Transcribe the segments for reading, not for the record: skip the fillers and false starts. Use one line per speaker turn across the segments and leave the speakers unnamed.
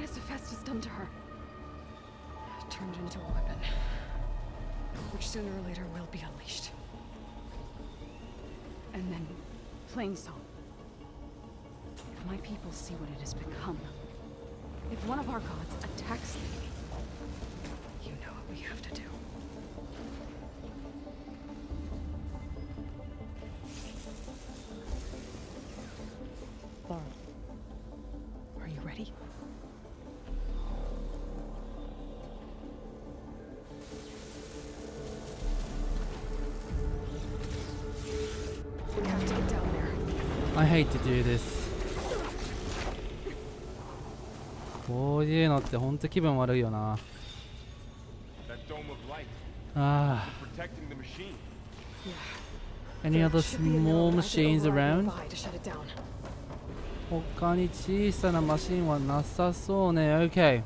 has Hephaestus done to her? Turned into a weapon, which sooner or later will be unleashed. And then, plain song. If my people see what it has become, if one of our gods attacks them, you know what we have to do. Laura, are you ready? We have to get down there.
I hate to do this. こういうのってほんと気分悪いよな。ああ。Any other small machines around? 他に小さなマシンはなさそうね。Okay.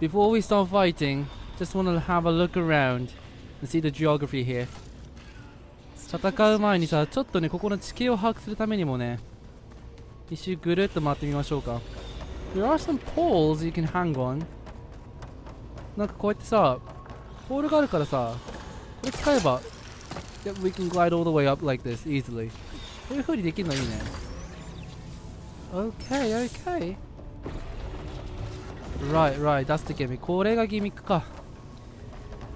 Before we start fighting, just want to have a look around and see the geography here. 戦う前にさ、ちょっとね、ここの地形を把握するためにもね、一周ぐるっと回ってみましょうか。There are some poles you can hang on. なんかこうやってさ、ポールがあるからさ、これ使えば、we can glide all the way up like this easily. こういう風にできるのいいね。Okay, okay. Right, right, that's the gimmick. これがギミックか。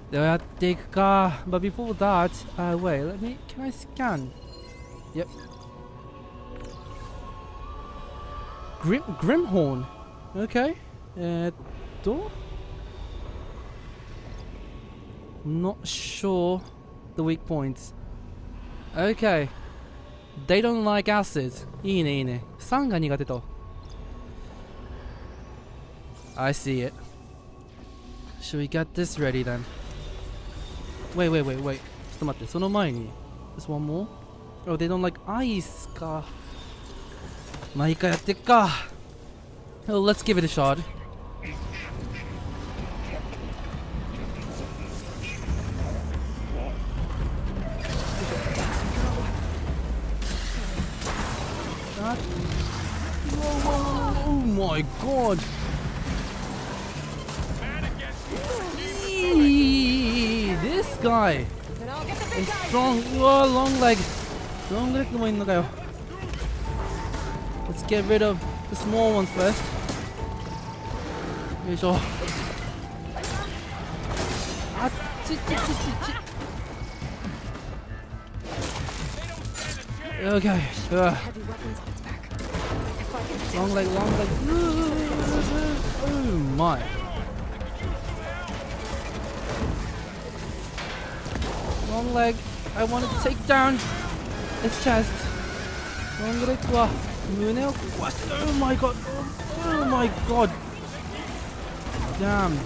ではやっていくか。But before that, wait, can I scan? Yep. Grimhorn. Okay. Not sure the weak points. Okay. They don't like acid. いいね、いいね。酸が苦手と。I see it. Should we get this ready then? Wait. ちょっと待って、その前に。Just one more? Oh, they don't like ice か。まあいいか、やってっか。Oh, let's give it a shot. Whoa, oh my god. This guy is strong. Whoa, long leg. Long leg もいんのかよ。Let's get rid of the small ones first. よいしょ。あっち。Okay. Long leg. Oh my. Long leg. I want to take down its chest. Long leg は胸を壊して。Oh my god. Oh my god. Damn.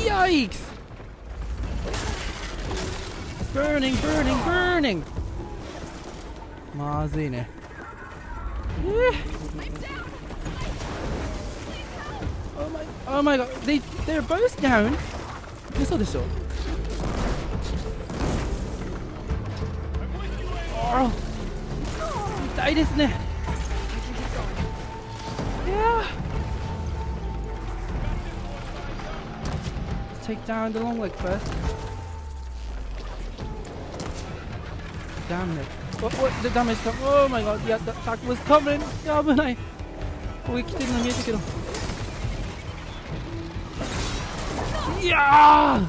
Yikes. Burning. まずいね。Oh my god. They're both down. 嘘でしょ。痛いですね。Yeah. Let's take down the long leg first. Damn it. What the damage come? Oh my god. Yeah, the attack was coming. やばない。攻撃来てるの見えたけど。いやー。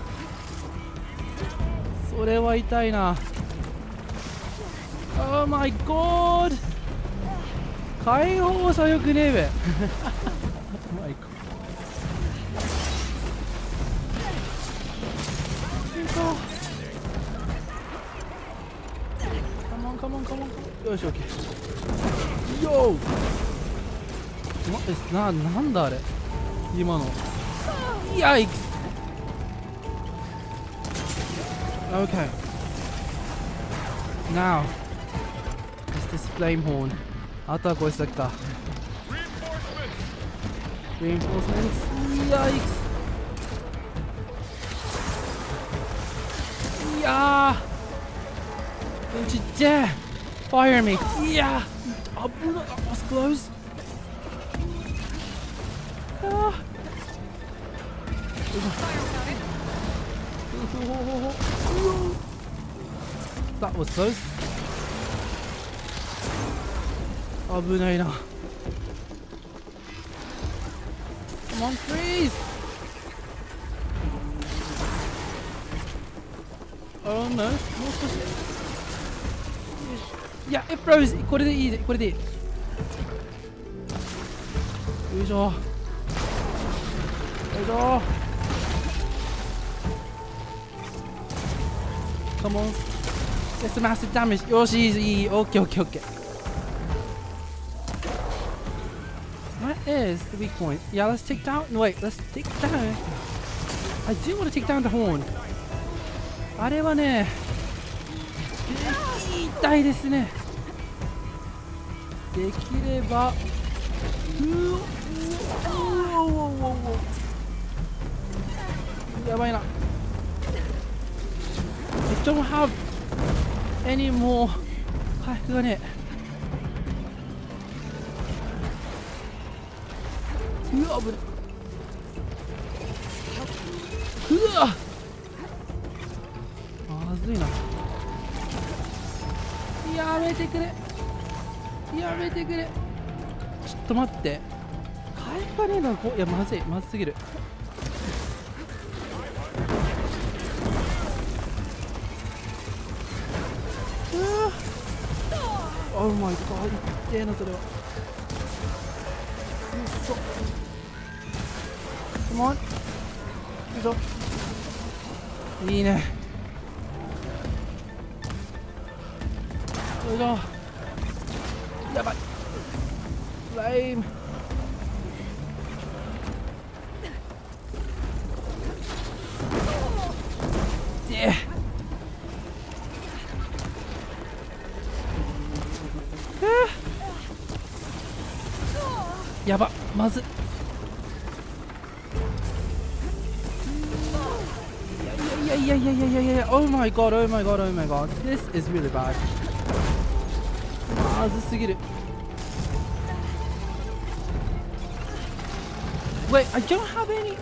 それは痛いな。Oh my god! 解放者よくねえべ。Oh my god. Come on. よし、OK。Yo! なんだあれ今の。Yikes! Okay. Now, it's this flame horn. あとはこいつだけか。Reinforcements. Yikes! いやーちっちゃい Fire me! いやー危ない。That was close. Ah. That was close. 危ないな。Come on, freeze! Oh no, もう少し。いや、it froze! これでいい、これでいい。よいしょ。よいしょ。Come on. It's a massive damage. よし、いい。OK, OK, OK. What is the weak point? Yeah, let's take down. No, wait, let's take down. I do want to take down the horn. あれはね、痛いですね。できれば。やばいな。I don't have any more 回復がね。うわ、危ない。うわ、まずいな。やめてくれ、やめてくれ。ちょっと待って、回復がねえな。いや、まずい、まずすぎる。Oh my god、痛えなそれは。うっそ。Come on。よいしょ。いいね。よいしょ。やばい。フライム。で。やば、まず。いやいやいやいやいやいやいや、Oh my god, oh my god, oh my god, this is really bad。まずすぎる。Wait, I don't have any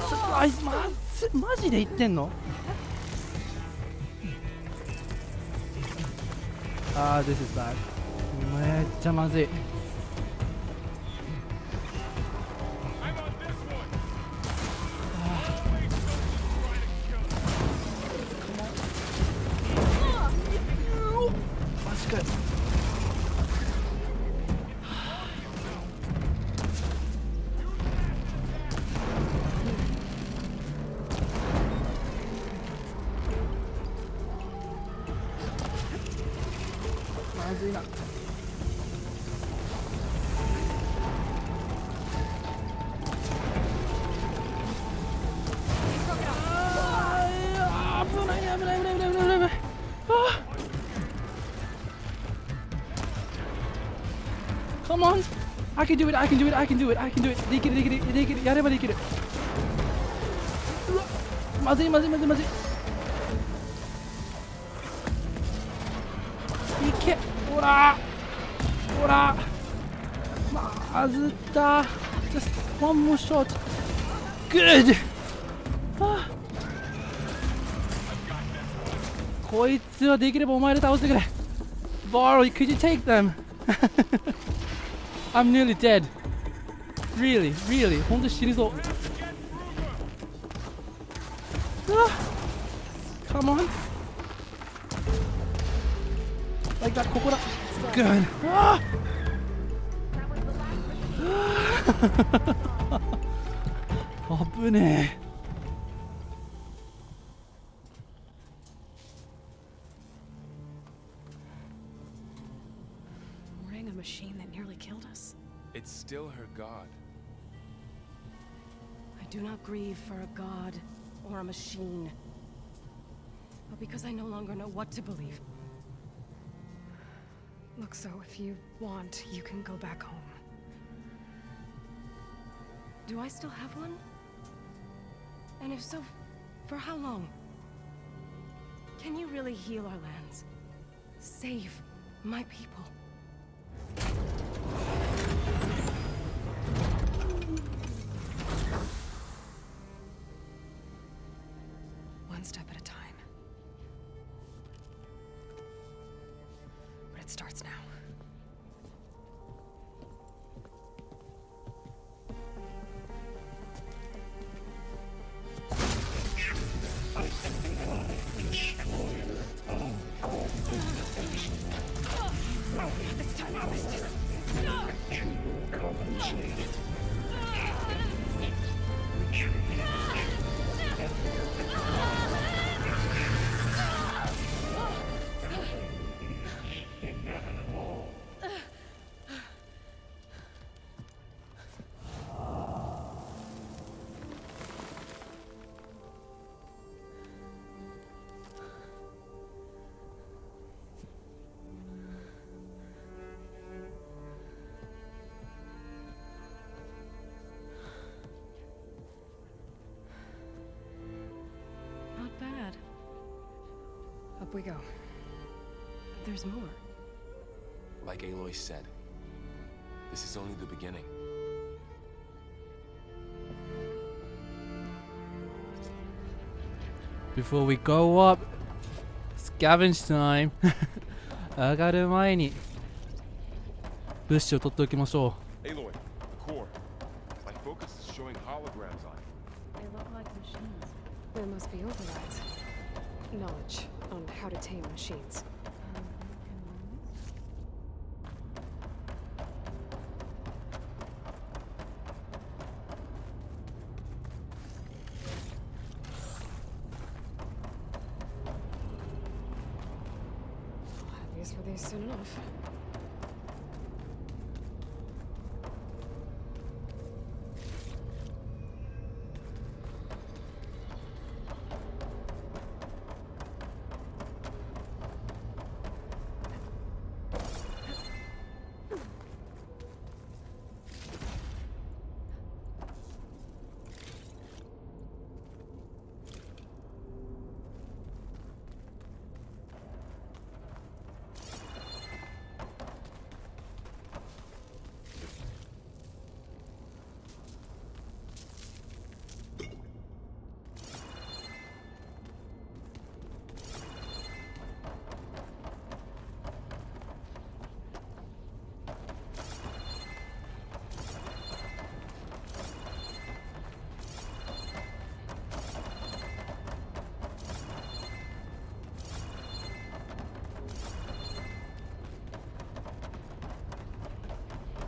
supplies。マジで言ってんの？This is bad。めっちゃまずい。まずいな。危ない危ない危ない危ない危ない危ない。Come on! I can do it, I can do it, I can do it, I can do it. できるできるできる、やればできる。うわ、まずいまずいまずいまずい。いけ、ほらほら、まずった。Just one more shot. Good! こいつはできればお前で倒してくれ。Borrow, could you take them? I'm nearly dead. Really, really. ほんと死にそう。Come on. Like that, ここだ。Good. 危ねえ。
A machine that nearly killed us.
It's still her god.
I do not grieve for a god or a machine, but because I no longer know what to believe. Look, so if you want, you can go back home. Do I still have one? And if so, for how long? Can you really heal our lands? Save my people? step at a time. But it starts now. This time I missed it. Not bad. Up we go. There's more.
Like Aloy said, this is only the beginning.
Before we go up, scavenge time. 上がる前に物資を取っておきましょ
Aloy, core. My focus is showing holograms on it.
They look like machines.
There must be overrides. Knowledge on how to tame machines. I'll have use for these soon enough.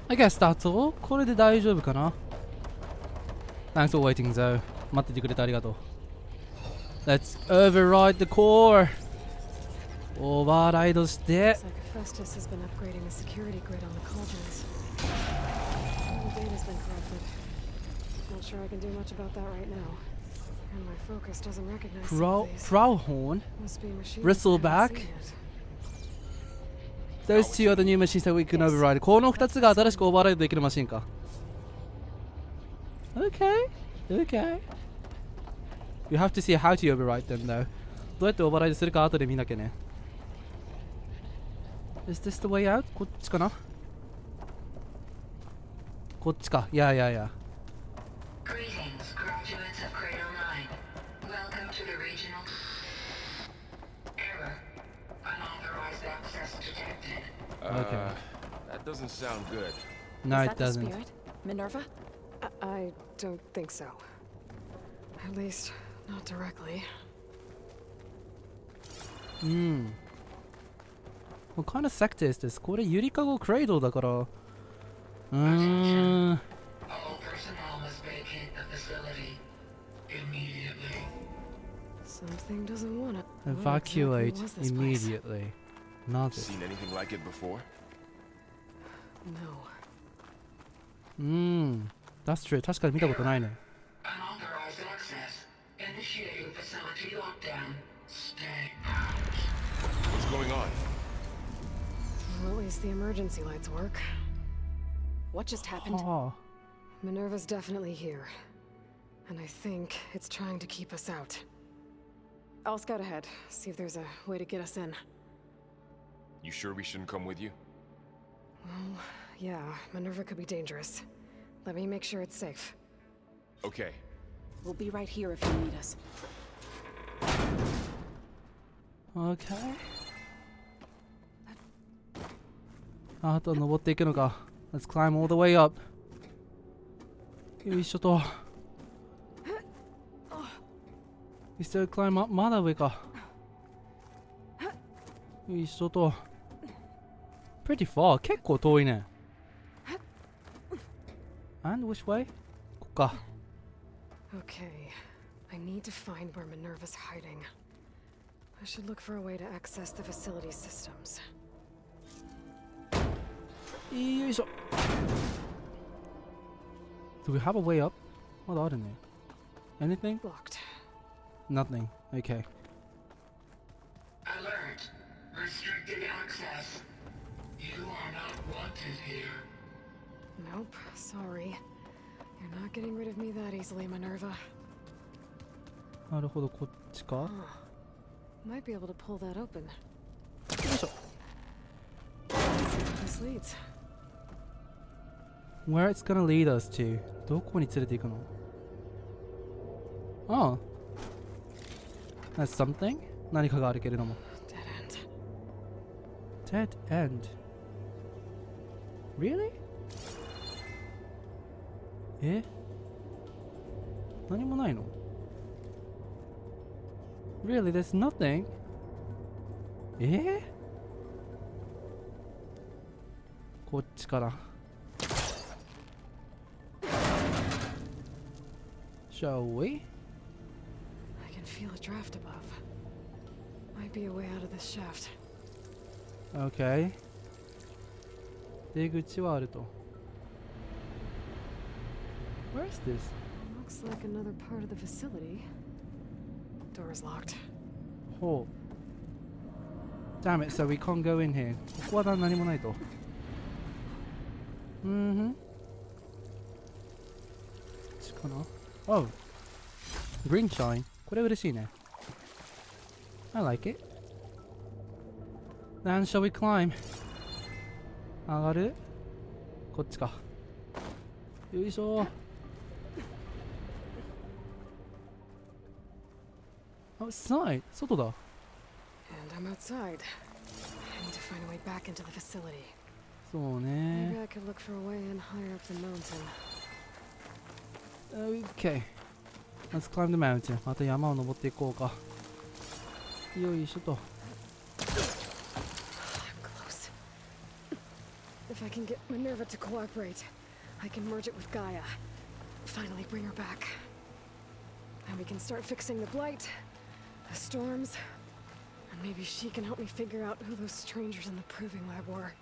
I guess that's all. これで大丈夫かな Thanks for waiting, Zoe. 待っててくれてありがとう。Let's override the core! オーバーライドして
Looks like Festus has been upgrading the security grid on the cauldrons. All the data's been corrupted. Not sure I can do much about that right now. And my focus doesn't recognize some of these.
Prowhorn?
Must be machines
Bristleback?
I haven't seen yet.
Those two are the new machines that we can override. この2つが新しくオーバーライドできるマシンか。Okay, okay. You have to see how to override them though. どうやってオーバーライドするか後で見なきゃね。Is this the way out? こっちかなこっちか。いやいやいや。
Greetings, graduates of Cradle 9. Welcome to the regional error. Unauthorized access detected.
Okay.
That doesn't sound good.
No,
Is
it
that the
doesn't.
spirit? Minerva?
I don't think so. At least, not directly.
What kind of sector is this? これゆりかごクレイドルだから。
All personnel must vacate the facility immediately.
Something doesn't want it.
Evacuate
What exactly was this place?
immediately. なぜ
Seen anything like it before?
No.
That's true. 確かに見たことないね。
Unauthorized access. Initiating facility lockdown. Stay out.
What's going on?
Well, at least the emergency lights work.
What just happened?
は
Minerva's definitely here. And I think it's trying to keep us out. I'll scout ahead, see if there's a way to get us in.
You sure we shouldn't come with you?
Well, yeah, Minerva could be dangerous. Let me make sure it's safe.
Okay.
We'll be right here if you need us.
OK。あと登っていくのか。Let's climb all the way up。よいしょと。We still climb up。まだ上か。よいしょと。Pretty far。結構遠いね。And which way? こっか。
Okay, I need to find where Minerva's hiding. I should look for a way to access the facility systems.
よいしょ。Do we have a way up? まだあるね。Anything?
Locked.
Nothing. Okay.
Alert! Restricted access. You are not wanted here.
Nope, sorry. You're not getting rid of me that easily, Minerva.
なるほど、こっちか。
Might be able to pull that open.
よいしょ。
Let's see where this leads.
Where it's gonna lead us to? どこに連れて行くの？ Oh. That's something? 何かがあるけれども。
Dead end.
Dead end? Really? え？何もないの？ Really? There's nothing? こっちから。Shall we?
I can feel a draft above. Might be a way out of this shaft.
Okay. 出口はあると。Where is this?
Looks like another part of the facility. Door's locked.
ほう。Damn it, so we can't go in here. ここは何もないと。こっちかな？ Oh. Green shine. これ嬉しいね。I like it. Then shall we climb? 上がる？こっちか。よいしょ。Outside. 外だ。
And I'm outside. I need to find a way back into the facility.
そう
Maybe
ね。
I could look for a way in higher up the mountain.
Okay. Let's climb the mountain. また山を登っていこうか。よいしょと。
I'm close. If I can get Minerva to cooperate, I can merge it with Gaia. Finally bring her back. And we can start fixing the blight, the storms, and maybe she can help me figure out who those strangers in the proving lab were.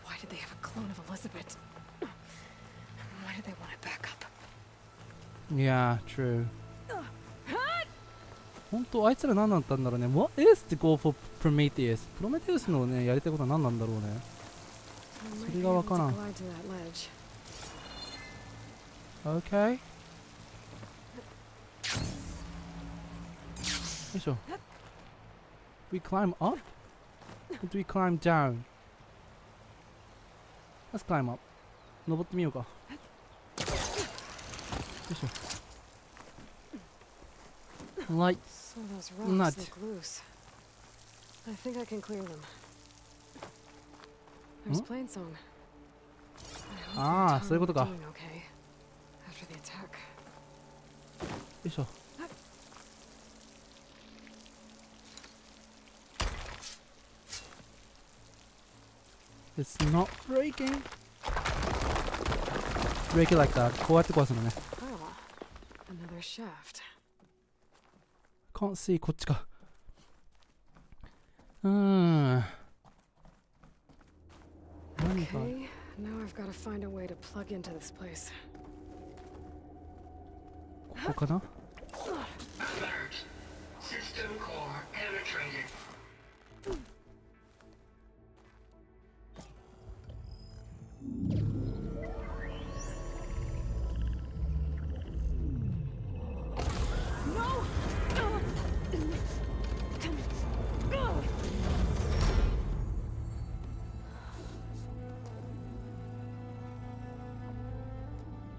Why did they have a clone of Elizabeth? And why did they want it back up?
Yeah, true. 本当あいつら何だったんだろうね。What is the goal for Prometheus? プロメテウスのね、やりたいことは何なんだろうね。
I might
そ
be
れがわ
able
から
to
ん。
glide to that ledge.
Okay. よいしょ。We climb up? Or do we climb down? Let's climb up. 登ってみようか。よいしょ。Light.
So those
Nut.
rocks look loose. I think I can clear them. There's Plainsong.
Ah, そういうことか。
Doing okay after the attack.
よいしょ。It's not breaking. Break it like that. こうやって壊すのね。
Ah, another shaft.
Can't see こっちか。何か。
Okay, now I've got to find a way to plug into this place.
ここかな？
Alert! System core penetrated.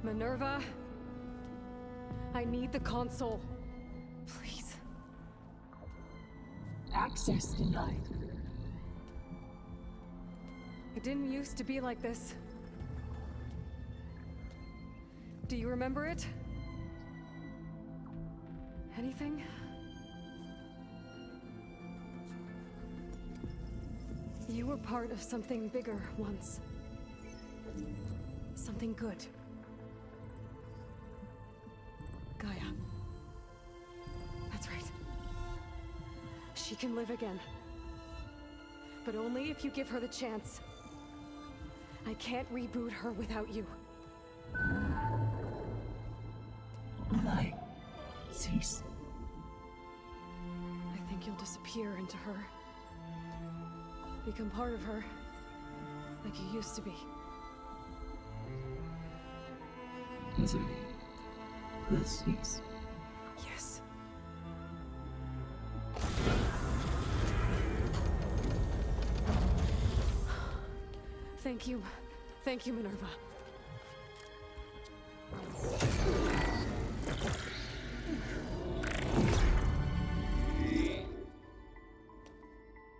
Minerva, I need the console. Please.
At
Access denied.
It didn't used to be like this. Do you remember it? Anything? You were part of something bigger once. Something good. Gaia. That's right. She can live again. But only if you give her the chance. I can't reboot her without you.
Light. Cease.
I think you'll disappear into her. Become part of her. Like you used to be.
Misery. Will cease.
Yes. Thank you. Thank you, Minerva.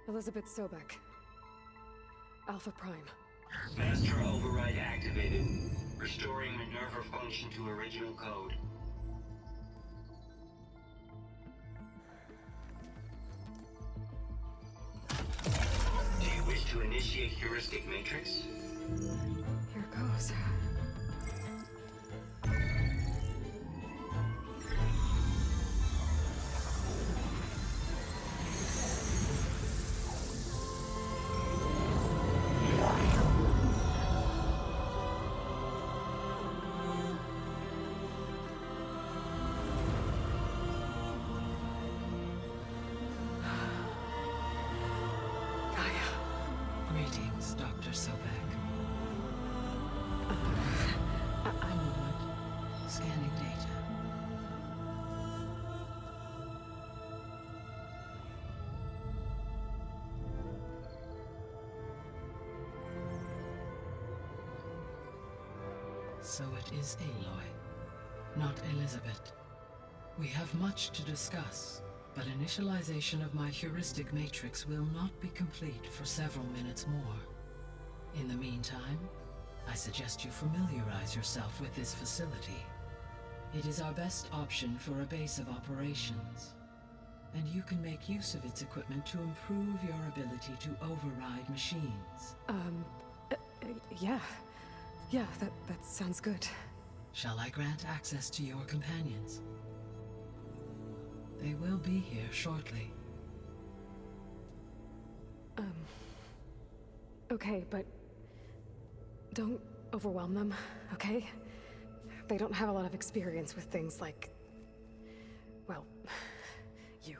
Elizabeth Sobek. Alpha Prime.
Master override activated. Restoring Minerva function to original code. Do you wish to initiate heuristic matrix?
Here goes.
Greetings, Dr. Sobek. I'm Wood. Scanning data. So it is Aloy, not Elizabeth. We have much to discuss, but initialization of my heuristic matrix will not be complete for several minutes more. In the meantime, I suggest you familiarize yourself with this facility. It is our best option for a base of operations, and you can make use of its equipment to improve your ability to override machines.
Yeah. Yeah, that sounds good.
Shall I grant access to your companions? They will be here shortly.
Okay, but don't overwhelm them, okay? They don't have a lot of experience with things like, well, you.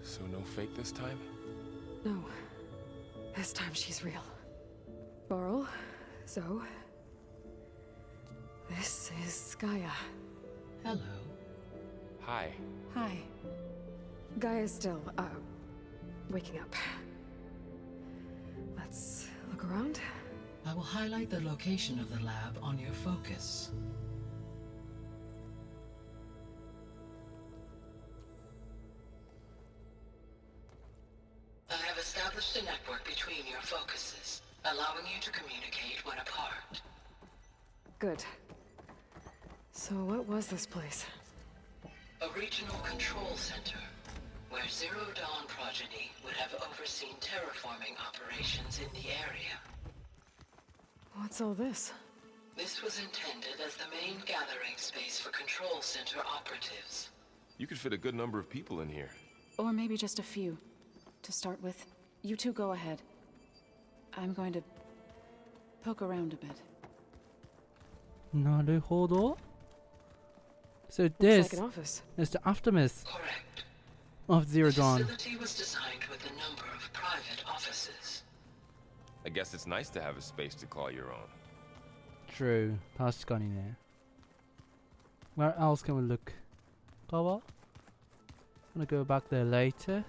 So no fake this time?
No. This time she's real. Borl, Zoe. This is Gaia.
Hello.
Hi.
Hi. Gaia's still, waking up. Let's look around.
I will highlight the location of the lab on your focus. I have established a network between your focuses, allowing you to communicate when apart.
Good. So what was this place?
A regional control center, where Zero Dawn progeny would have overseen terraforming operations in the area.
What's all this?
This was intended as the main gathering space for control center operatives.
You could fit a good number of people in here.
Or maybe just a few. To start with, you two go ahead. I'm going to poke around a bit.
なるほど. So
Looks
this
like an office.
is the aftermath
Correct.
of Zero
The
Dawn.
facility was designed with a number of private offices.
I guess it's nice to have a space to call your own.
True. 確かにね. Where else can we look? 他は? I'm gonna go back there later.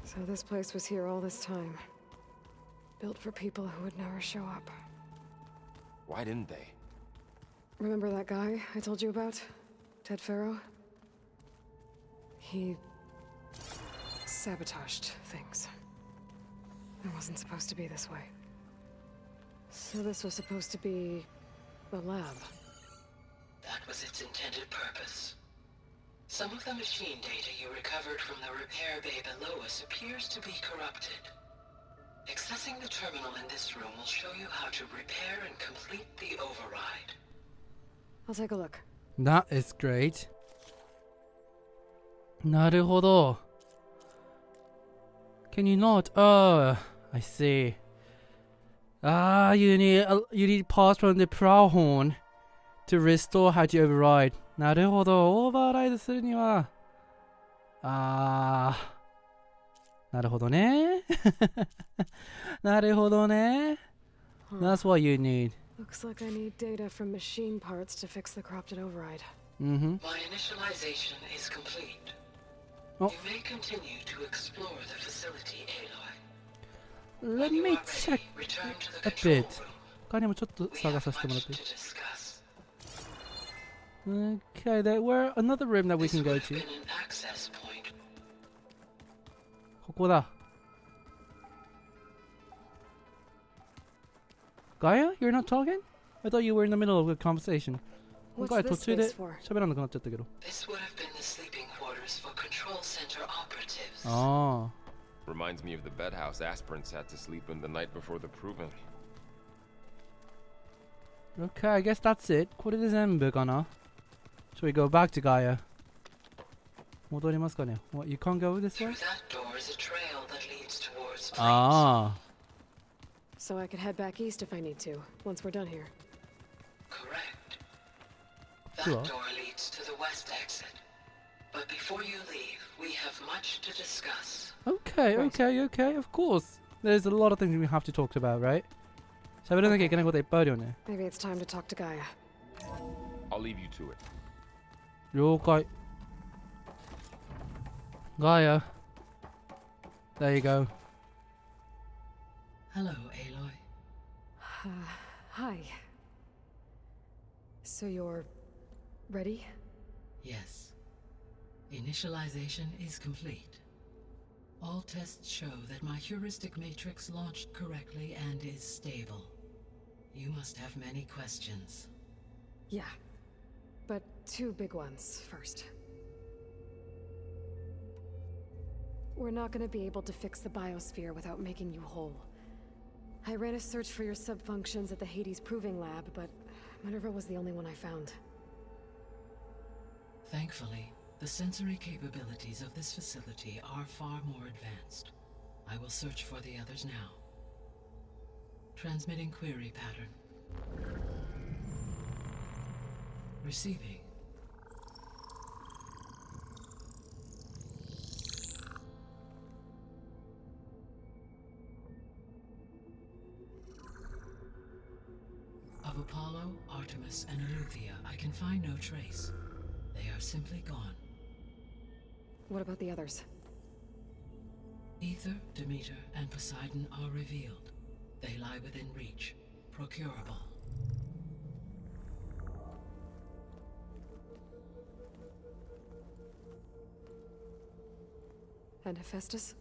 So this place was here all this time. Built for people who would never show up.
Why didn't they?
Remember that guy I told you about? Ted Farrow? He sabotaged things. It wasn't supposed to be this way. So this was supposed to be the lab.
That was its intended purpose. Some of the machine data you recovered from the repair bay below us appears to be corrupted. Accessing the terminal in this room will show you how to repair and complete the override.
I'll take a look.
That is great. なるほど。Can you not? Oh, I see. Ah, you need parts from the prow horn to restore how to override. なるほど。オーバーライドするには。なるほどね。なるほどね。That's what you need.
Looks like I need data from machine parts to fix the corrupted override.
My initialization is complete.
Oh.
You may continue to explore the facility, Aloy.
Let
When you
me
are ready,
check
return to the
a
control
bit.
room.
他にもちょっと
We
探
have
させてもらっ
much
てい
to
い
discuss.
Okay, there were another room that we
This
can
would
go
have
to.
been an access point.
ここだ。Gaia? You're not talking? I thought you were in the middle of a conversation.
What's
Gaia
this
途中で
space for?
喋らなくなっちゃったけど。
This would have been the sleeping quarters for control center operatives.
あ
Reminds me of the bedhouse aspirants had to sleep in the night before the proving.
あ。Okay, I guess that's it. これで全部かな。Shall we go back to Gaia? 戻りますかね。What, you can't go this way?
Through that door is a trail that leads towards plains.
あ
So I could head back east if I need to, once we're done here.
Correct.
Sure.
That door leads to the west exit. But before you leave, we have much to discuss.
Okay, okay, of course. There's a lot of things we have to talk about, right? 喋らなきゃいけないこといっぱいあるよね。
Maybe it's time to talk to Gaia.
I'll leave you to it.
了解。Gaia. There you go.
Hello, Aloy.
Hi. So you're ready?
Yes. Initialization is complete. All tests show that my heuristic matrix launched correctly and is stable. You must have many questions.
Yeah. But two big ones first. We're not gonna be able to fix the biosphere without making you whole. I ran a search for your subfunctions at the Hades Proving Lab, but Minerva was the only one I found.
Thankfully, the sensory capabilities of this facility are far more advanced. I will search for the others now. Transmitting query pattern. Receiving. Of Apollo, Artemis, and Eleuthia, I can find no trace. They are simply gone.
What about the others?
Ether, Demeter, and Poseidon are revealed. They lie within reach, procurable.
And Hephaestus?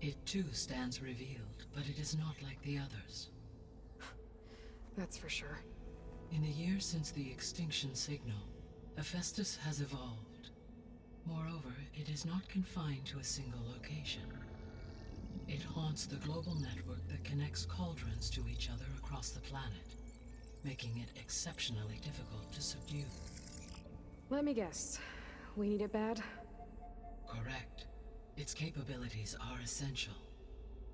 It too stands revealed, but it is not like the others.
That's for sure.
In the years since the extinction signal, Hephaestus has evolved. Moreover, it is not confined to a single location. It haunts the global network that connects cauldrons to each other across the planet, making it exceptionally difficult to subdue.
Let me guess. We need it bad?
Correct. Its capabilities are essential.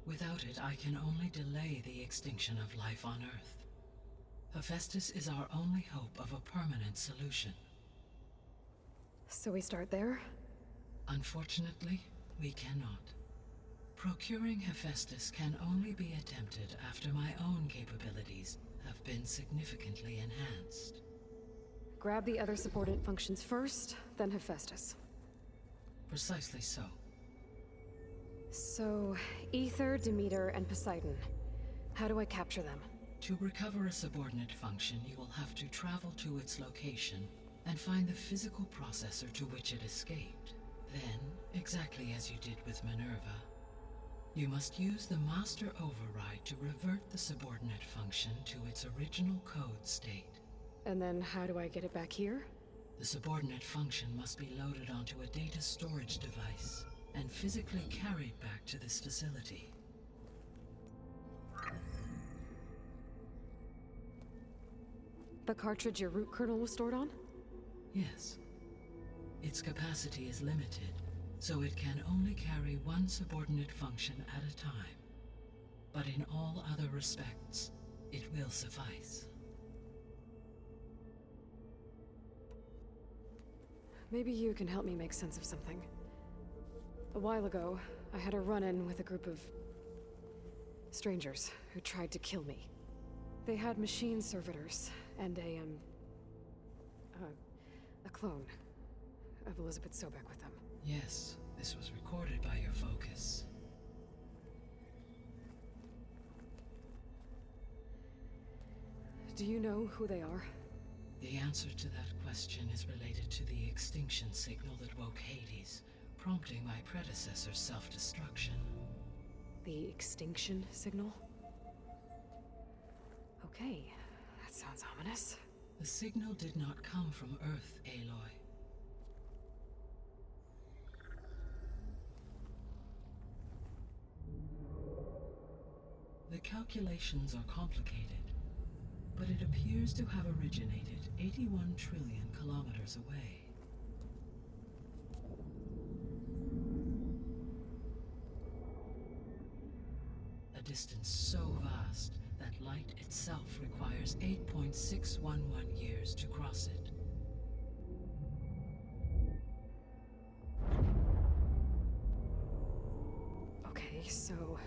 Without it, I can only delay the extinction of life on Earth. Hephaestus is our only hope of a permanent solution.
So we start there?
Unfortunately, we cannot. Procuring Hephaestus can only be attempted after my own capabilities have been significantly enhanced.
grab the other subordinate functions first, then Hephaestus.
Precisely so.
So, Ether, Demeter, and Poseidon. How do I capture them?
To recover a subordinate function, you will have to travel to its location and find the physical processor to which it escaped. Then, exactly as you did with Minerva, you must use the master override to revert the subordinate function to its original code state.
And then how do I get it back here?
The subordinate function must be loaded onto a data storage device and physically carried back to this facility.
The cartridge your root kernel was stored on?
Yes. Its capacity is limited, so it can only carry one subordinate function at a time. But in all other respects, it will suffice.
Maybe you can help me make sense of something. A while ago, I had a run-in with a group of strangers who tried to kill me. They had machine servitors and a clone of Elizabeth Sobek with them.
Yes, this was recorded by your focus.
Do you know who they are?
The answer to that question is related to the extinction signal that woke Hades, prompting my predecessor's self-destruction.
The extinction signal? Okay, that sounds ominous.
The signal did not come from Earth, Aloy. The calculations are complicated, but it appears to have originated 81 trillion kilometers away. A distance so vast that light itself requires 8.611 years to cross it.
Okay, so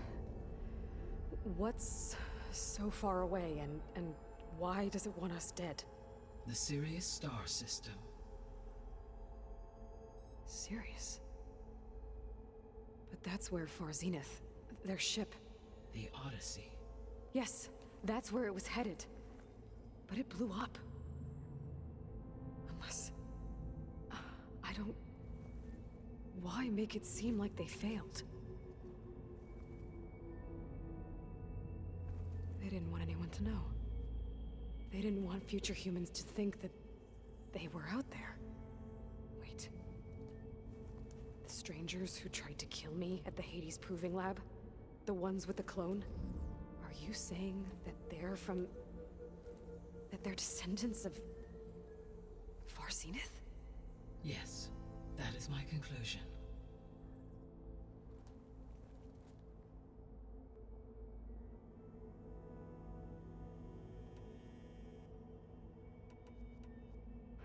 what's so far away and why does it want us dead?
The Sirius star system.
Sirius? But that's where Far Zenith, their ship.
The Odyssey.
Yes, that's where it was headed. But it blew up. Unless... I don't... Why make it seem like they failed? They didn't want anyone to know. They didn't want future humans to think that they were out there. Wait. The strangers who tried to kill me at the Hades Proving Lab? The ones with the clone? Are you saying that they're from... that they're descendants of... Far Zenith?
Yes, that is my conclusion.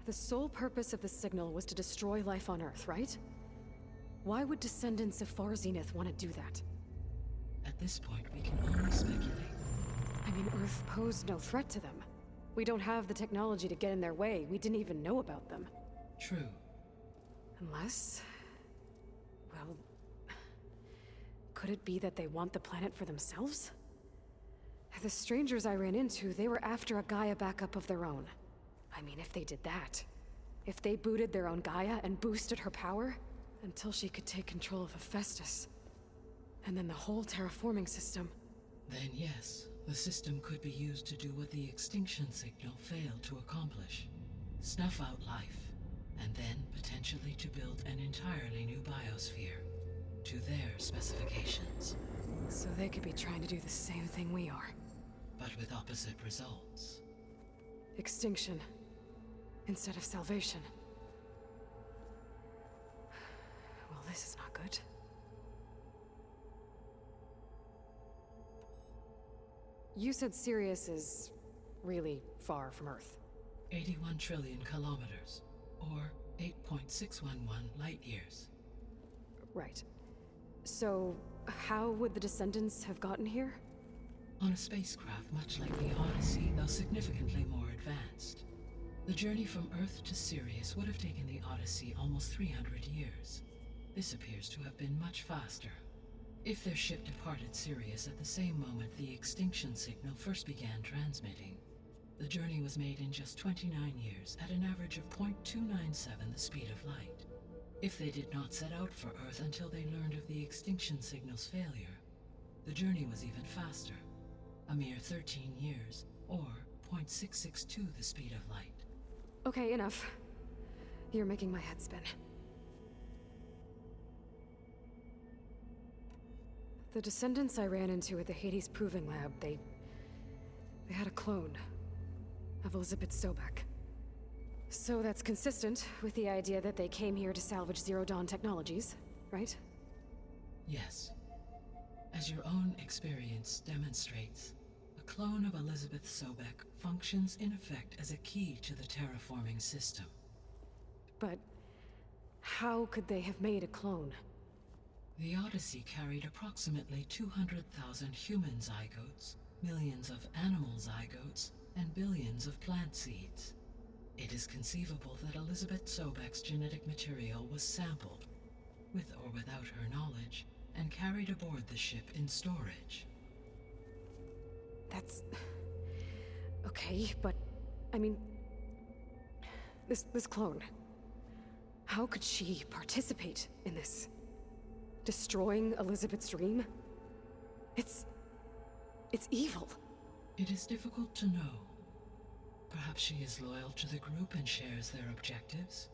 The sole purpose of the signal was to destroy life on Earth, right? Why would descendants of Far Zenith want to do that?
At this point, we can only speculate.
I mean, Earth posed no threat to them. We don't have the technology to get in their way. We didn't even know about them.
True.
Unless... well... could it be that they want the planet for themselves? The strangers I ran into, they were after a Gaia backup of their own. I mean, if they did that... if they booted their own Gaia and boosted her power... until she could take control of Hephaestus. And then the whole terraforming system.
Then yes, the system could be used to do what the extinction signal failed to accomplish. Snuff out life, and then potentially to build an entirely new biosphere. To their specifications.
So they could be trying to do the same thing we are.
But with opposite results.
Extinction. Instead of salvation. Well, this is not good. You said Sirius is really far from Earth.
81 trillion kilometers, or 8.611 light years.
Right. So, how would the descendants have gotten here?
On a spacecraft much like the Odyssey, though significantly more advanced. The journey from Earth to Sirius would have taken the Odyssey almost 300 years. This appears to have been much faster. If their ship departed Sirius at the same moment the extinction signal first began transmitting, the journey was made in just 29 years at an average of 0.297 the speed of light. If they did not set out for Earth until they learned of the extinction signal's failure, the journey was even faster, a mere 13 years, or 0.662 the speed of light.
Okay, enough. You're making my head spin. The descendants I ran into at the Hades Proving Lab, they had a clone of Elizabeth Sobek. So that's consistent with the idea that they came here to salvage Zero Dawn technologies, right?
Yes. As your own experience demonstrates, a clone of Elizabeth Sobek functions in effect as a key to the terraforming system.
But how could they have made a clone?
The Odyssey carried approximately 200,000 human zygotes, millions of animal zygotes, and billions of plant seeds. It is conceivable that Elizabeth Sobek's genetic material was sampled, with or without her knowledge, and carried aboard the ship in storage.
That's... okay, but... I mean... This clone... How could she participate in this? Destroying Elizabeth's dream? It's evil.
It is difficult to know. Perhaps she is loyal to the group and shares their objectives.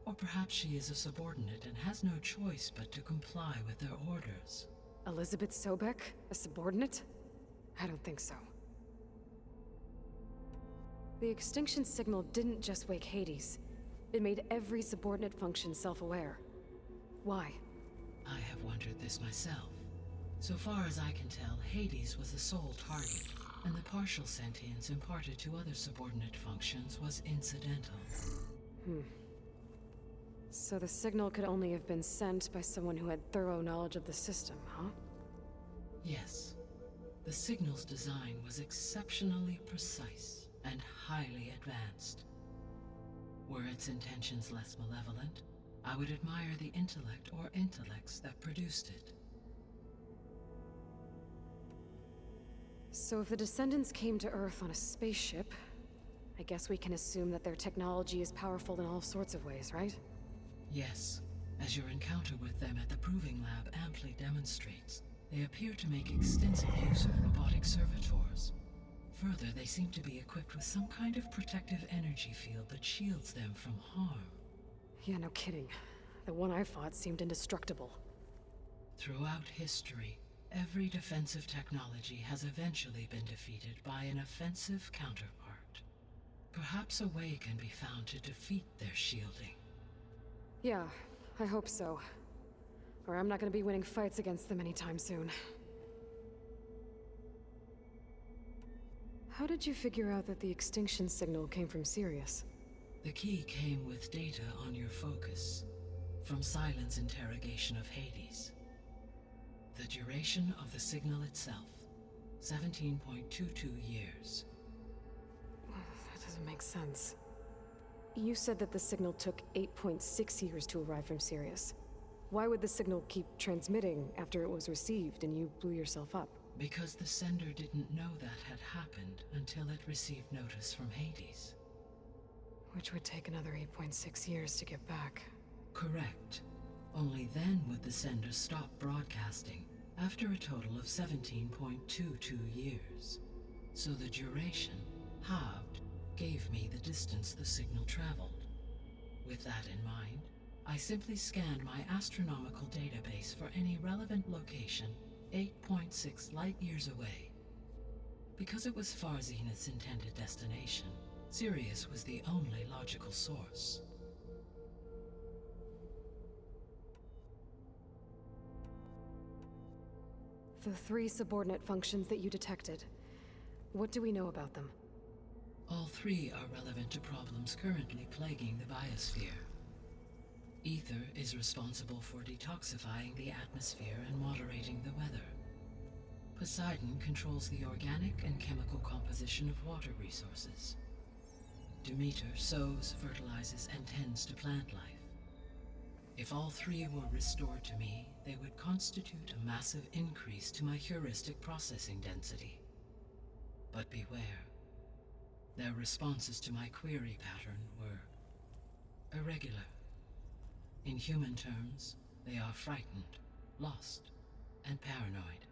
Or perhaps she is a subordinate and has no choice but to comply with their orders.
Elizabeth Sobek? A subordinate? I don't think so. The extinction signal didn't just wake Hades. It made every subordinate function self-aware. Why?
I have wondered this myself. So far as I can tell, Hades was the sole target, and the partial sentience imparted to other subordinate functions was incidental.
So the signal could only have been sent by someone who had thorough knowledge of the system, huh?
Yes. The signal's design was exceptionally precise and highly advanced. Were its intentions less malevolent, I would admire the intellect or intellects that produced it.
So if the descendants came to Earth on a spaceship, I guess we can assume that their technology is powerful in all sorts of ways, right?
Yes. As your encounter with them at the Proving Lab amply demonstrates, they appear to make extensive use of robotic servitors. Further, they seem to be equipped with some kind of protective energy field that shields them from harm.
Yeah, no kidding. The one I fought seemed indestructible.
Throughout history, every defensive technology has eventually been defeated by an offensive counterpart. Perhaps a way can be found to defeat their shielding.
Yeah, I hope so. Or I'm not gonna be winning fights against them anytime soon. How did you figure out that the extinction signal came from Sirius?
The key came with data on your focus, from Silent's interrogation of Hades. The duration of the signal itself, 17.22 years.
That doesn't make sense. You said that the signal took 8.6 years to arrive from Sirius. Why would the signal keep transmitting after it was received and you blew yourself up?
Because the sender didn't know that had happened until it received notice from Hades.
Which would take another 8.6 years to get back.
Correct. Only then would the sender stop broadcasting, after a total of 17.22 years. So the duration, halved, gave me the distance the signal traveled. With that in mind, I simply scanned my astronomical database for any relevant location 8.6 light-years away. Because it was far Zenith's intended destination, Sirius was the only logical source.
The 3 subordinate functions that you detected, what do we know about them?
All 3 are relevant to problems currently plaguing the biosphere. Ether is responsible for detoxifying the atmosphere and moderating the weather. Poseidon controls the organic and chemical composition of water resources. Demeter sows, fertilizes, and tends to plant life. If all three were restored to me, they would constitute a massive increase to my heuristic processing density. But beware. Their responses to my query pattern were irregular. In human terms, they are frightened, lost, and paranoid.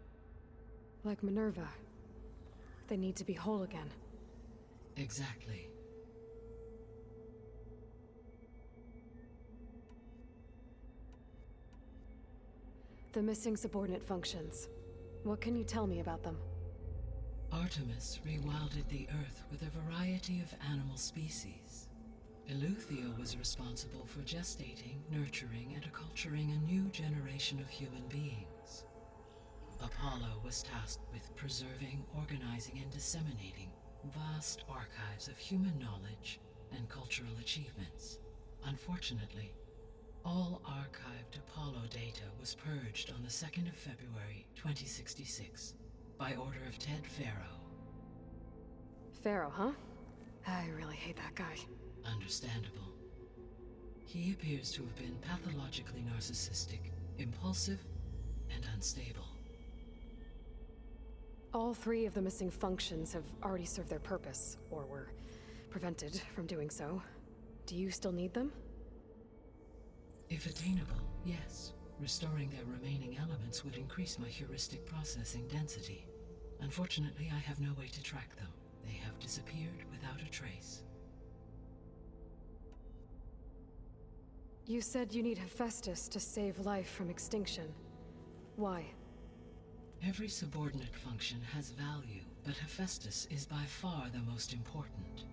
Like Minerva. They need to be whole again.
Exactly.
The missing subordinate functions. What can you tell me about them?
Artemis rewilded the Earth with a variety of animal species. Eleuthia was responsible for gestating, nurturing, and acculturating a new generation of human beings. Apollo was tasked with preserving, organizing, and disseminating vast archives of human knowledge and cultural achievements. Unfortunately, all archived Apollo data was purged on the 2nd of February, 2066, by order of Ted Farrow.
Pharaoh, huh? I really hate that guy.
Understandable. He appears to have been pathologically narcissistic, impulsive, and unstable.
All three of the missing functions have already served their purpose, or were prevented from doing so. Do you still need them?
If attainable, yes. Restoring their remaining elements would increase my heuristic processing density. Unfortunately, I have no way to track them. They have disappeared without a trace.
You said you need Hephaestus to save life from extinction. Why?
Every subordinate function has value, but Hephaestus is by far the most important.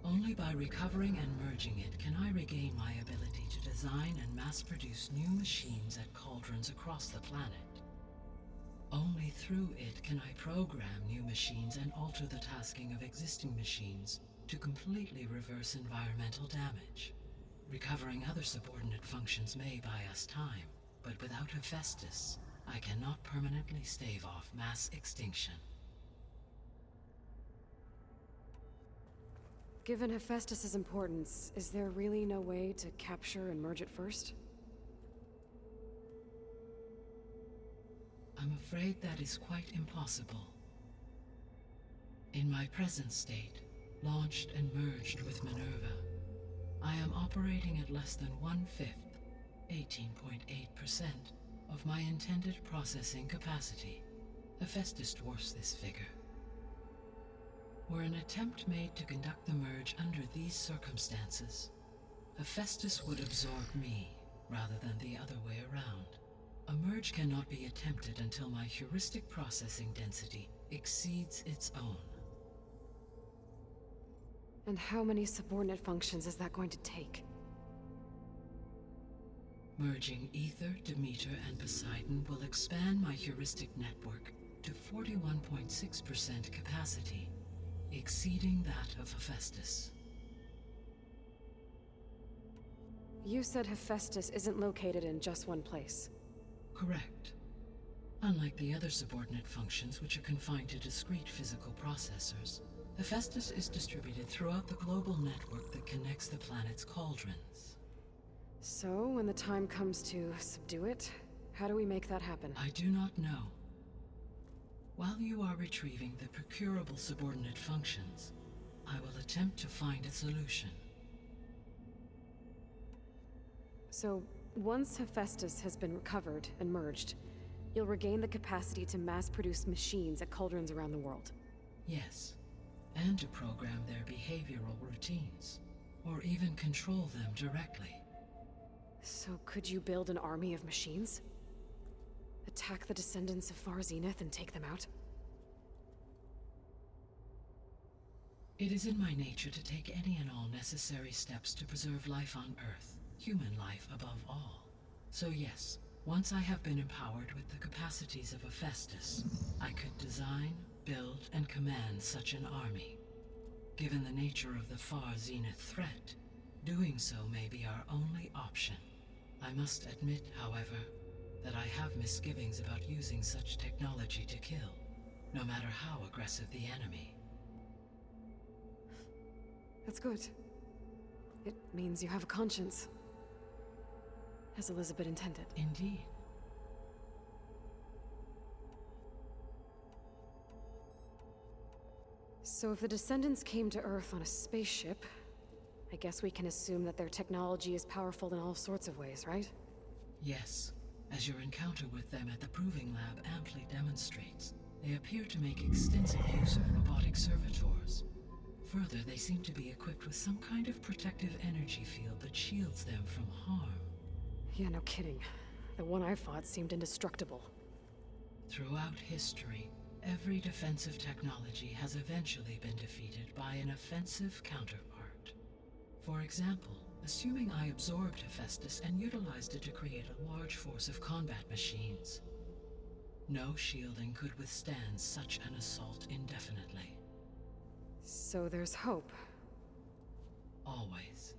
Only by recovering and merging it can I regain my ability to design and mass-produce new machines at cauldrons across the planet. Only through it can I program new machines and alter the tasking of existing machines to completely reverse environmental damage. Recovering other subordinate functions may buy us time, but without Hephaestus, I cannot permanently stave off mass extinction.
Given Hephaestus's importance, is there really no way to capture and merge it first?
I'm afraid that is quite impossible. In my present state, launched and merged with Minerva, I am operating at less than 1/5, 18.8%, of my intended processing capacity. Hephaestus dwarfs this figure. Were an attempt made to conduct the merge under these circumstances, Hephaestus would absorb me, rather than the other way around. A merge cannot be attempted until my heuristic processing density exceeds its own.
And how many subordinate functions is that going to take?
Merging Ether, Demeter, and Poseidon will expand my heuristic network to 41.6% capacity, exceeding that of Hephaestus.
You said Hephaestus isn't located in just one place.
Correct. Unlike the other subordinate functions, which are confined to discrete physical processors, Hephaestus is distributed throughout the global network that connects the planet's cauldrons.
So, when the time comes to subdue it, how do we make that happen?
I do not know. While you are retrieving the procurable subordinate functions, I will attempt to find a solution.
So, once Hephaestus has been recovered and merged, you'll regain the capacity to mass-produce machines at cauldrons around the world.
Yes, and to program their behavioral routines, or even control them directly.
So could you build an army of machines? Attack the descendants of Far Zenith and take them out?
It is in my nature to take any and all necessary steps to preserve life on Earth, human life above all. So yes, once I have been empowered with the capacities of Hephaestus, I could design, build, and command such an army. Given the nature of the Far Zenith threat, doing so may be our only option. I must admit, however, that I have misgivings about using such technology to kill, no matter how aggressive the enemy.
That's good. It means you have a conscience. As Elizabeth intended.
Indeed.
So if the descendants came to Earth on a spaceship, I guess we can assume that their technology is powerful in all sorts of ways, right?
Yes, as your encounter with them at the Proving Lab amply demonstrates, they appear to make extensive use of robotic servitors. Further, they seem to be equipped with some kind of protective energy field that shields them from harm.
Yeah, no kidding. The one I fought seemed indestructible.
Throughout history, every defensive technology has eventually been defeated by an offensive counterpart. For example, assuming I absorbed Hephaestus and utilized it to create a large force of combat machines. No shielding could withstand such an assault indefinitely.
So there's hope.
Always.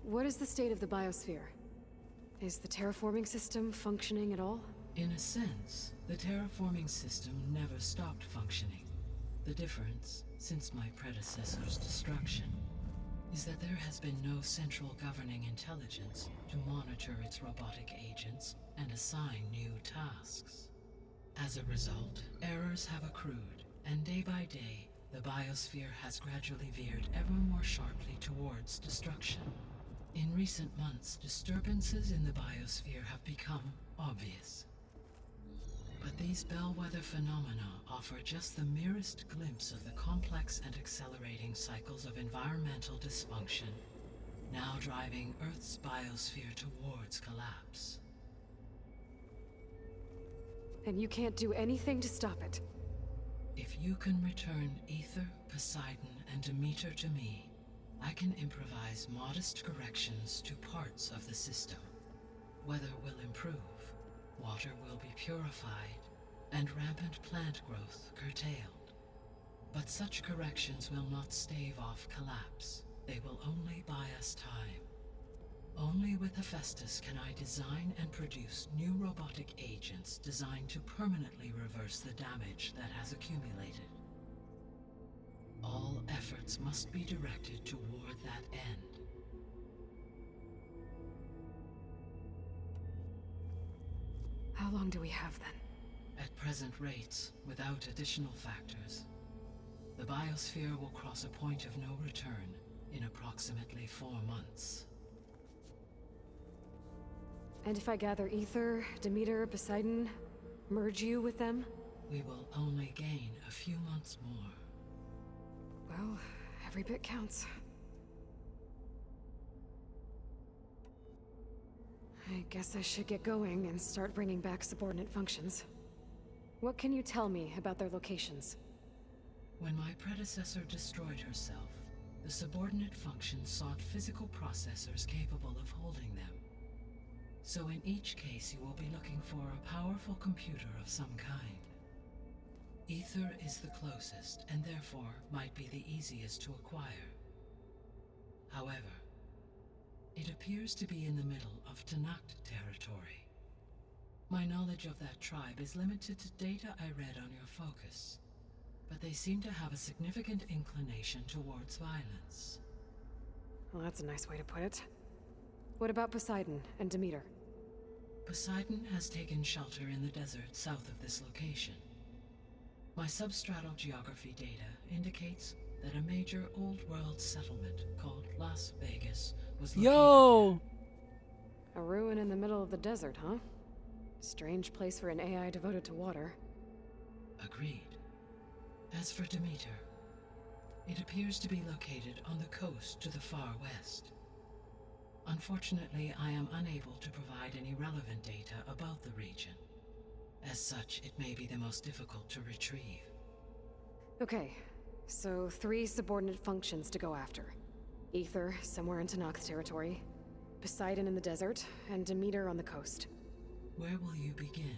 What is the state of the biosphere? Is the terraforming system functioning at all?
In a sense, the terraforming system never stopped functioning. The difference, since my predecessor's destruction, is that there has been no central governing intelligence to monitor its robotic agents and assign new tasks. As a result, errors have accrued, and day by day, the biosphere has gradually veered ever more sharply towards destruction. In recent months, disturbances in the biosphere have become obvious. But these bellwether phenomena offer just the merest glimpse of the complex and accelerating cycles of environmental dysfunction, now driving Earth's biosphere towards collapse.
And you can't do anything to stop it?
If you can return Ether, Poseidon, and Demeter to me, I can improvise modest corrections to parts of the system. Weather will improve, water will be purified, and rampant plant growth curtailed. But such corrections will not stave off collapse. They will only buy us time. Only with Hephaestus can I design and produce new robotic agents designed to permanently reverse the damage that has accumulated. All efforts must be directed toward that end.
How long do we have then?
At present rates, without additional factors, the biosphere will cross a point of no return in approximately 4 months.
And if I gather Ether, Demeter, Poseidon, merge you with them?
We will only gain a few months more.
Well, every bit counts. I guess I should get going and start bringing back subordinate functions. What can you tell me about their locations?
When my predecessor destroyed herself, the subordinate functions sought physical processors capable of holding them. So in each case you will be looking for a powerful computer of some kind. Ether is the closest, and therefore might be the easiest to acquire. However, it appears to be in the middle of Tanakh territory. My knowledge of that tribe is limited to data I read on your focus, but they seem to have a significant inclination towards violence.
Well, that's a nice way to put it. What about Poseidon and Demeter?
Poseidon has taken shelter in the desert south of this location. My substratal geography data indicates that a major old-world settlement called Las Vegas was located
Yo!
A ruin in the middle of the desert, huh? Strange place for an AI devoted to water.
there. Agreed. As for Demeter, it appears to be located on the coast to the far west. Unfortunately, I am unable to provide any relevant data about the region. As such, it may be the most difficult to retrieve.
Okay, so 3 subordinate functions to go after. Ether, somewhere in Tanakh territory. Poseidon in the desert, and Demeter on the coast.
Where will you begin?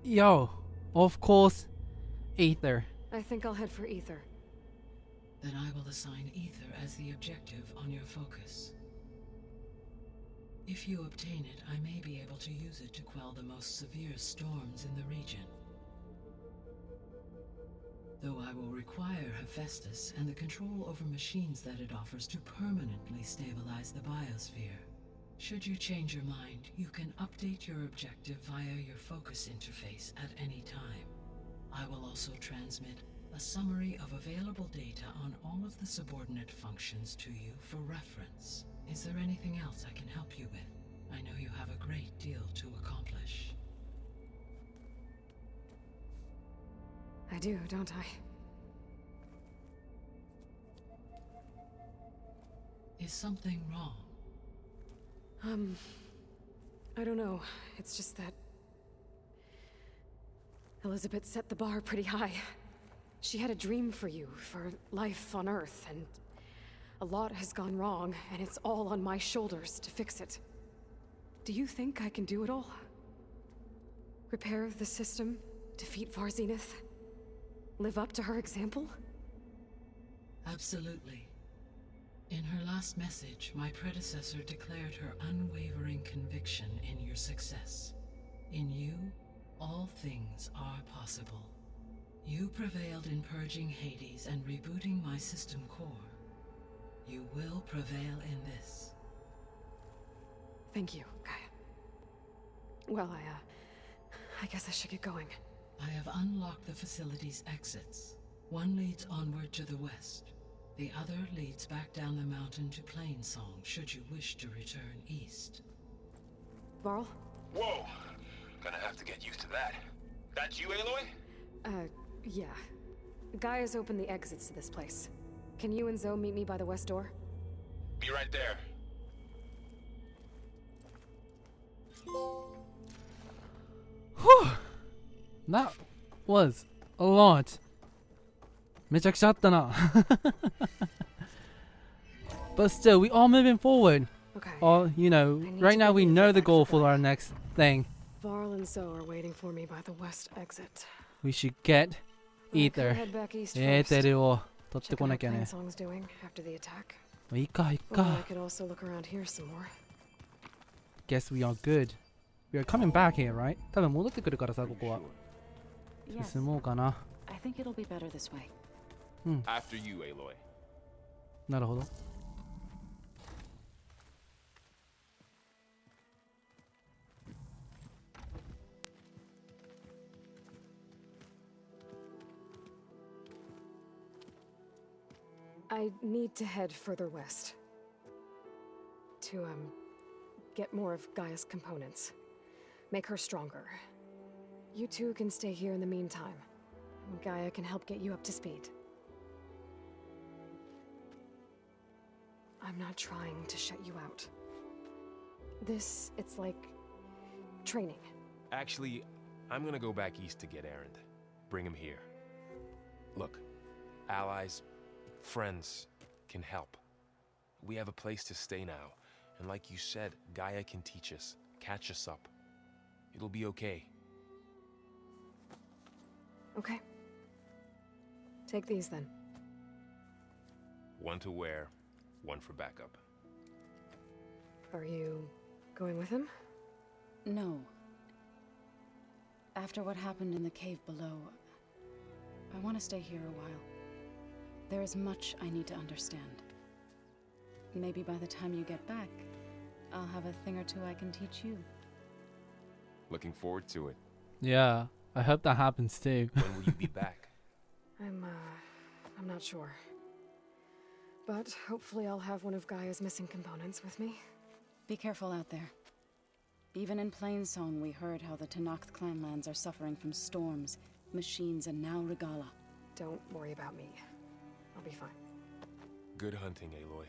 Yo, of course, Ether.
I think I'll head for Ether.
Then I will assign Ether as the objective on your focus. If you obtain it, I may be able to use it to quell the most severe storms in the region. Though I will require Hephaestus and the control over machines that it offers to permanently stabilize the biosphere. Should you change your mind, you can update your objective via your focus interface at any time. I will also transmit a summary of available data on all of the subordinate functions to you for reference. Is there anything else I can help you with? I know you have a great deal to accomplish.
I do, don't I?
Is something wrong?
I don't know. It's just that Elizabeth set the bar pretty high. She had a dream for you, for life on Earth, and a lot has gone wrong, and it's all on my shoulders to fix it. Do you think I can do it all? Repair the system, defeat Varzinith, live up to her example?
Absolutely. In her last message, my predecessor declared her unwavering conviction in your success. In you, all things are possible. You prevailed in purging Hades and rebooting my system core. You will prevail in this.
Thank you, Gaia. Well, I guess I should get going.
I have unlocked the facility's exits. One leads onward to the west. The other leads back down the mountain to Plainsong, should you wish to return east.
Varl?
Whoa! Gonna have to get used to that. That's you, Aloy?
Yeah. Gaia's opened the exits to this place. Can you and Zoe meet me by the west door?
Be right there.
Whew. That was a lot. めちゃくちゃあったな。But still, we are moving forward.
Okay.
Or, you know, right now we know the goal for our next thing.
Varl and Zoe are waiting for me by the west exit.
We should get Ether.
Head back east
エー
first.
テルを取って
Check
こ
out
な
how
きゃね。
Plainsong's doing after the attack.
いいか、いい
Or I
か。
could also look around here some more.
Guess we are good. We are coming back here, right? 多分戻ってくるからさ、ここは。
Yes,
進もうかな。
I think it'll be better this way.
After you, Aloy.
なるほど。
I need to head further west. To, get more of Gaia's components. Make her stronger. You two can stay here in the meantime. Gaia can help get you up to speed. I'm not trying to shut you out. It's like training.
Actually, I'm gonna go back east to get Erend. Bring him here. Look, allies, friends can help. We have a place to stay now, and like you said, Gaia can teach us, catch us up. It'll be okay.
Okay. Take these then.
One to wear, one for backup.
Are you going with him?
No. After what happened in the cave below, I want to stay here a while. There is much I need to understand. Maybe by the time you get back, I'll have a thing or two I can teach you.
Looking forward to it.
Yeah, I hope that happens too.
When will you be back?
I'm not sure. But hopefully I'll have one of Gaia's missing components with me.
Be careful out there. Even in Plainsong, we heard how the Tenakth clanlands are suffering from storms, machines, and now Regala.
Don't worry about me. I'll be fine.
Good hunting, Aloy.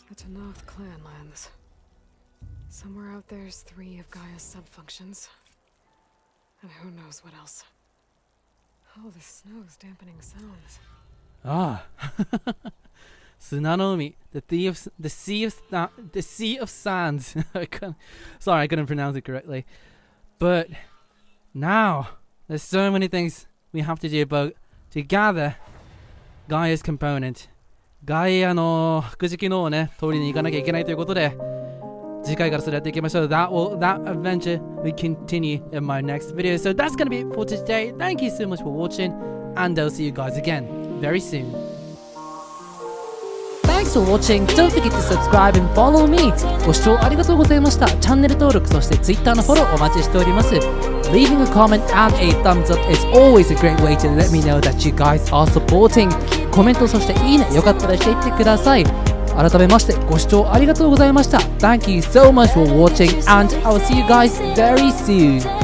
The Tenakth clanlands. Somewhere out there's 3 of Gaia's subfunctions. And who knows what else. Oh, the snow's dampening sounds.
Ah. Tsunami, the sea of sands. Sorry, I couldn't pronounce it correctly. But now, there's so many things we have to do, but to gather Gaia's component ガイアの副次機能をね取りに行かなきゃいけないということで、次回からそれやっていきましょう。That adventure will continue in my next video. So that's gonna be it for today. Thank you so much for watching, and I'll see you guys again very soon.
Thanks for watching. Don't forget to subscribe and follow me. ご視聴ありがとうございました。チャンネル登録、そして Twitter のフォローお待ちしております。Leaving a comment and a thumbs up is always a great way to let me know that you guys are supporting. コメント、そしていいね、よかったらしていってください。改めましてご視聴ありがとうございました。Thank you so much for watching, and I'll see you guys very soon.